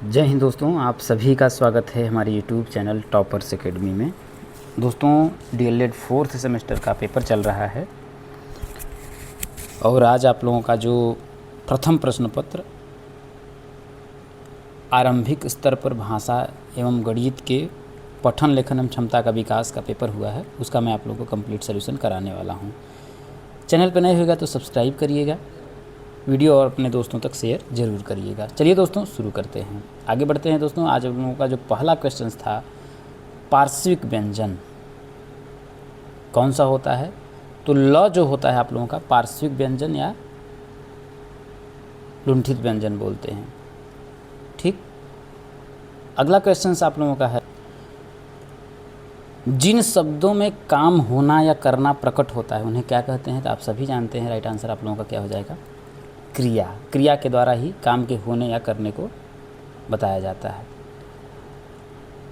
जय हिंद दोस्तों, आप सभी का स्वागत है हमारे यूट्यूब चैनल टॉपर्स एकेडमी में। दोस्तों, डीएलएड 4th सेमेस्टर का पेपर चल रहा है और आज आप लोगों का जो प्रथम प्रश्न पत्र आरंभिक स्तर पर भाषा एवं गणित के पठन लेखन एवं क्षमता का विकास का पेपर हुआ है, उसका मैं आप लोगों को कंप्लीट सोल्यूशन कराने वाला हूँ। चैनल पर नए होगा तो सब्सक्राइब करिएगा, वीडियो और अपने दोस्तों तक शेयर ज़रूर करिएगा। चलिए दोस्तों, शुरू करते हैं, आगे बढ़ते हैं। दोस्तों, आज हम लोगों का जो पहला क्वेश्चन था, पार्श्विक व्यंजन कौन सा होता है? तो ल जो होता है आप लोगों का पार्श्विक व्यंजन या लुंठित व्यंजन बोलते हैं। ठीक, अगला क्वेश्चन आप लोगों का है, जिन शब्दों में काम होना या करना प्रकट होता है उन्हें क्या कहते हैं? तो आप सभी जानते हैं, राइट आंसर आप लोगों का क्या हो जाएगा? क्रिया। क्रिया के द्वारा ही काम के होने या करने को बताया जाता है।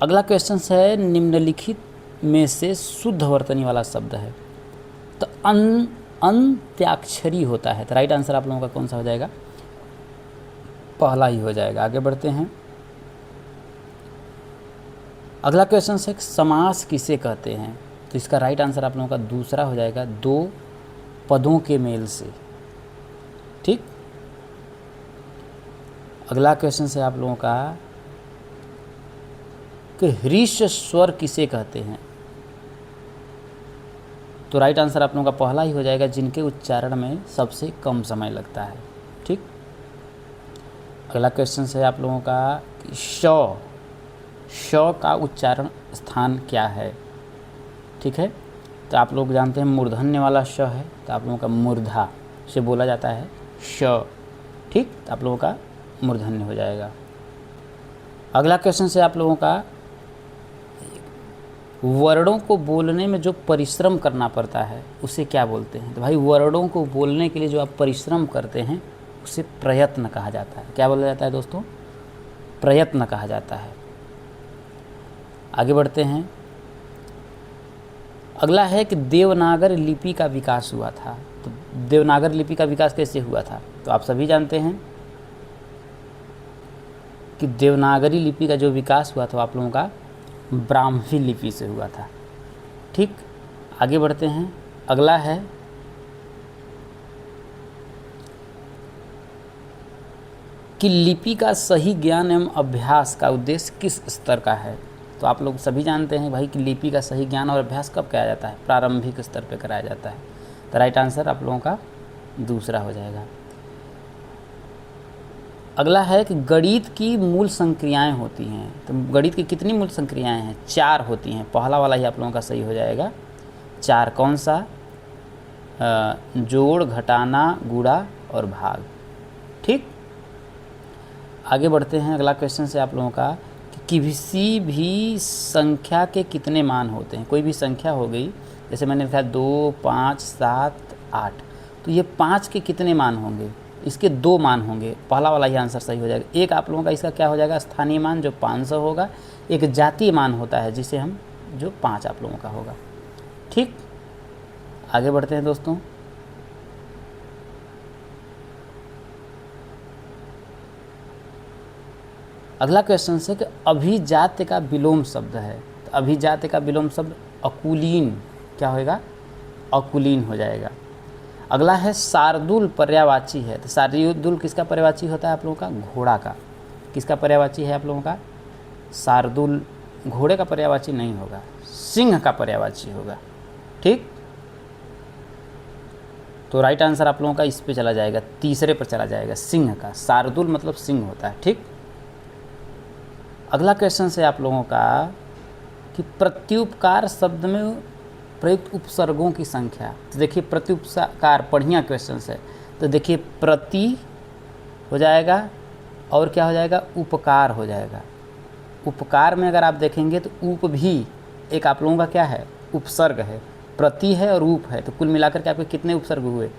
अगला क्वेश्चन है, निम्नलिखित में से शुद्ध वर्तनी वाला शब्द है तो अंत्याक्षरी होता है। तो राइट आंसर आप लोगों का कौन सा हो जाएगा? पहला ही हो जाएगा। आगे बढ़ते हैं। अगला क्वेश्चन है, समास किसे कहते हैं? तो इसका राइट आंसर आप लोगों का दूसरा हो जाएगा, दो पदों के मेल से। ठीक, अगला क्वेश्चन है आप लोगों का कि ह्रीश स्वर किसे कहते हैं? तो राइट आंसर आप लोगों का पहला ही हो जाएगा, जिनके उच्चारण में सबसे कम समय लगता है। ठीक, अगला क्वेश्चन है आप लोगों का कि श का उच्चारण स्थान क्या है? ठीक है, तो आप लोग जानते हैं मूर्धन्य वाला श है, तो आप लोगों का मूर्धा से बोला जाता है श। ठीक, तो आप लोगों का मूर्धन्य हो जाएगा। अगला क्वेश्चन से आप लोगों का, वर्णों को बोलने में जो परिश्रम करना पड़ता है उसे क्या बोलते हैं? तो भाई, वर्णों को बोलने के लिए जो आप परिश्रम करते हैं उसे प्रयत्न कहा जाता है। क्या बोला जाता है दोस्तों? प्रयत्न कहा जाता है। आगे बढ़ते हैं। अगला है कि देवनागरी लिपि का विकास हुआ था। तो देवनागरी लिपि का विकास कैसे हुआ था? तो आप सभी जानते हैं कि देवनागरी लिपि का जो विकास हुआ था आप लोगों का ब्राह्मी लिपि से हुआ था। ठीक, आगे बढ़ते हैं। अगला है कि लिपि का सही ज्ञान एवं अभ्यास का उद्देश्य किस स्तर का है? तो आप लोग सभी जानते हैं भाई कि लिपि का सही ज्ञान और अभ्यास कब कराया जाता है? प्रारंभिक स्तर पर कराया जाता है। तो राइट आंसर आप लोगों का दूसरा हो जाएगा। अगला है कि गणित की मूल संक्रियाएं होती हैं। तो गणित की कितनी मूल संक्रियाएं हैं? 4 होती हैं। पहला वाला ही आप लोगों का सही हो जाएगा, 4। कौन सा? जोड़, घटाना, गुणा और भाग। ठीक, आगे बढ़ते हैं। अगला क्वेश्चन से आप लोगों का कि किसी भी संख्या के कितने मान होते हैं? कोई भी संख्या हो गई, जैसे मैंने लिखा 2, 5, 7, 8, तो ये 5 के कितने मान होंगे? इसके 2 मान होंगे। पहला वाला ही आंसर सही हो जाएगा। एक आप लोगों का इसका क्या हो जाएगा? स्थानीय मान जो 500 होगा। एक जातीय मान होता है जिसे हम जो 5 आप लोगों का होगा। ठीक, आगे बढ़ते हैं दोस्तों। अगला क्वेश्चन है कि अभिजात्य का विलोम शब्द है। तो अभिजात्य का विलोम शब्द अकुलीन क्या होएगा? अकुलीन हो जाएगा। अगला है शार्दूल पर्यायवाची है। तो शार्दूल किसका पर्यायवाची होता है आप लोगों का? घोड़ा का। किसका पर्यायवाची है आप लोगों का? शार्दूल घोड़े का पर्यायवाची नहीं होगा, सिंह का पर्यायवाची होगा। ठीक, तो राइट आंसर आप लोगों का इस पे चला जाएगा, तीसरे पर चला जाएगा, सिंह का। शार्दूल मतलब सिंह होता है। ठीक, अगला क्वेश्चन है आप लोगों का कि प्रत्युपकार शब्द में प्रयुक्त उपसर्गों की संख्या। तो देखिए, प्रत्युपकार बढ़िया क्वेश्चन है। तो देखिए, प्रति हो जाएगा और क्या हो जाएगा? उपकार हो जाएगा। उपकार में अगर आप देखेंगे तो उप भी एक आप लोगों का क्या है? उपसर्ग है। प्रति है और उप है, तो कुल मिलाकर के आपके कितने उपसर्ग हुए?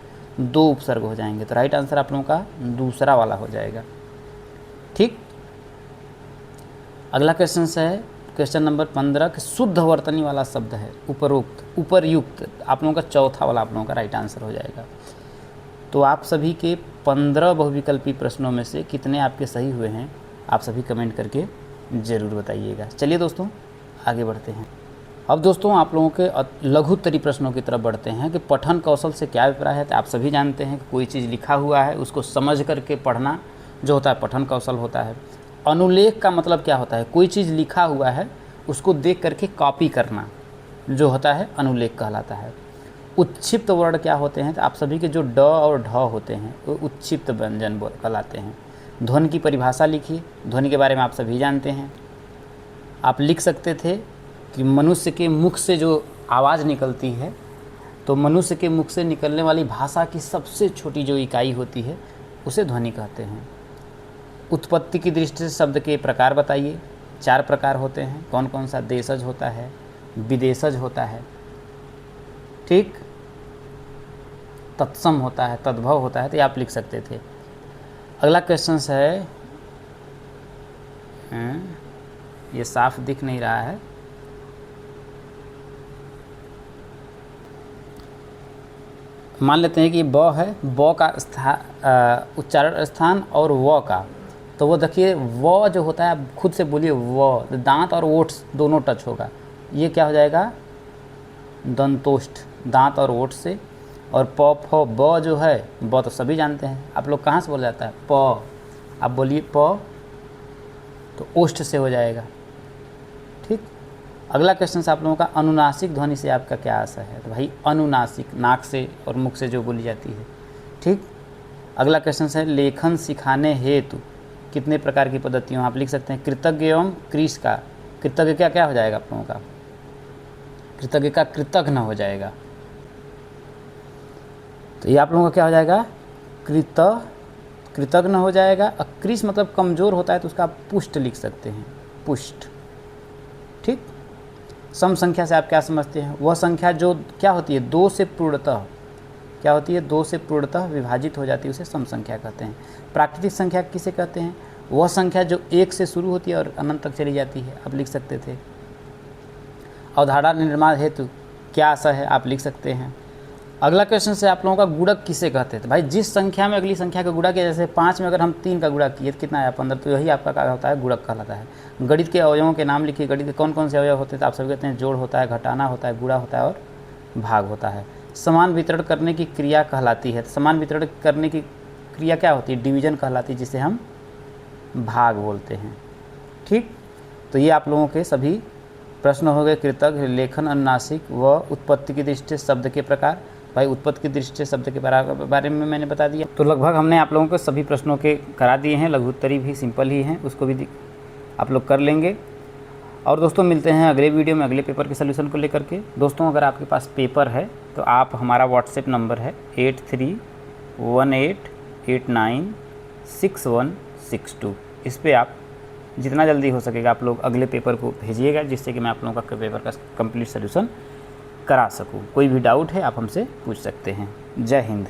2 उपसर्ग हो जाएंगे। तो राइट आंसर आप लोगों का दूसरा वाला हो जाएगा। ठीक, अगला क्वेश्चन है क्वेश्चन नंबर 15 कि शुद्ध वर्तनी वाला शब्द है उपरोक्त उपर्युक्त, आप लोगों का चौथा वाला आप लोगों का राइट आंसर हो जाएगा। तो आप सभी के 15 बहुविकल्पी प्रश्नों में से कितने आपके सही हुए हैं आप सभी कमेंट करके ज़रूर बताइएगा। चलिए दोस्तों आगे बढ़ते हैं। अब दोस्तों आप लोगों के लघु उत्तरीय प्रश्नों की तरफ बढ़ते हैं कि पठन कौशल से क्या अभिप्राय है। तो आप सभी जानते हैं कि कोई चीज़ लिखा हुआ है उसको समझ करके पढ़ना जो होता है पठन कौशल होता है। अनुलेख का मतलब क्या होता है, कोई चीज़ लिखा हुआ है उसको देख करके कॉपी करना जो होता है अनुलेख कहलाता है। उत्क्षिप्त वर्ण क्या होते हैं, तो आप सभी के जो ड और ढ होते हैं वो उत्क्षिप्त व्यंजन कहलाते हैं। ध्वनि की परिभाषा लिखिए, ध्वनि के बारे में आप सभी जानते हैं। आप लिख सकते थे कि मनुष्य के मुख से जो आवाज़ निकलती है तो मनुष्य के मुख से निकलने वाली भाषा की सबसे छोटी जो इकाई होती है उसे ध्वनि कहते हैं। उत्पत्ति की दृष्टि से शब्द के प्रकार बताइए। 4 प्रकार होते हैं, कौन कौन सा। देशज होता है, विदेशज होता है, ठीक, तत्सम होता है, तद्भव होता है। तो ये आप लिख सकते थे। अगला क्वेश्चन है, ये साफ दिख नहीं रहा है, मान लेते हैं कि ये ब है, ब का उच्चारण स्थान और व का, तो वो देखिए व जो होता है खुद से बोलिए व, दांत और ओठ दोनों टच होगा, ये क्या हो जाएगा दंतोष्ठ, दांत और ओठ से। और प फ ब जो है, ब तो सभी जानते हैं, आप लोग कहाँ से बोला जाता है प, आप बोलिए प तो ओष्ठ से हो जाएगा, ठीक। अगला क्वेश्चन से आप लोगों का अनुनासिक ध्वनि से आपका क्या आशा है। तो भाई अनुनासिक नाक से और मुख से जो बोली जाती है, ठीक। अगला क्वेश्चन है लेखन सिखाने हेतु कितने प्रकार की पद्धतियों, आप लिख सकते हैं कृतज्ञ एवं क्रिस का। कृतज्ञ क्या क्या हो जाएगा आप लोगों का, कृतज्ञ का कृतघ्न हो जाएगा, तो ये आप लोगों का क्या हो जाएगा कृतघ्न हो जाएगा। क्रिस मतलब कमज़ोर होता है तो उसका आप पुष्ट लिख सकते हैं, पुष्ट, ठीक। सम संख्या से आप क्या समझते हैं, वह संख्या जो क्या होती है 2 से पूर्णतः क्या होती है 2 से पूर्णतः विभाजित हो जाती है, उसे सम संख्या कहते हैं। प्राकृतिक संख्या किसे कहते हैं, वह संख्या जो 1 से शुरू होती है और अनंत तक चली जाती है, आप लिख सकते थे। अवधारणा निर्माण हेतु क्या आशा है, आप लिख सकते हैं। अगला क्वेश्चन से आप लोगों का गुणक किसे कहते हैं। तो भाई जिस संख्या में अगली संख्या का गुणा किया, जैसे 5 में अगर हम 3 का गुणा किए तो कितना आया 15, तो यही आपका क्या होता है गुणक कहलाता है। गणित के अवयवों के नाम लिखिए, गणित के कौन कौन से अवयव होते हैं, तो आप सभी कहते हैं जोड़ होता है, घटाना होता है, गुणा होता है और भाग होता है। समान वितरण करने की क्रिया कहलाती है, समान वितरण करने की क्रिया क्या होती है डिवीजन कहलाती है, जिसे हम भाग बोलते हैं, ठीक। तो ये आप लोगों के सभी प्रश्न हो गए। कृतज्ञ, लेखन, अनुनासिक व उत्पत्ति की दृष्टि से शब्द के प्रकार। भाई उत्पत्ति की दृष्टि से शब्द के बारे में मैंने बता दिया। तो लगभग हमने आप लोगों को सभी प्रश्नों के करा दिए हैं, लघु उत्तरीय भी सिंपल ही हैं, उसको भी आप लोग कर लेंगे। और दोस्तों मिलते हैं अगले वीडियो में अगले पेपर के सलूशन को लेकर के। दोस्तों अगर आपके पास पेपर है तो आप हमारा व्हाट्सएप नंबर है 8318896162, इस पर आप जितना जल्दी हो सकेगा आप लोग अगले पेपर को भेजिएगा, जिससे कि मैं आप लोगों का पेपर का कंप्लीट सलूशन करा सकूं। कोई भी डाउट है आप हमसे पूछ सकते हैं। जय हिंद।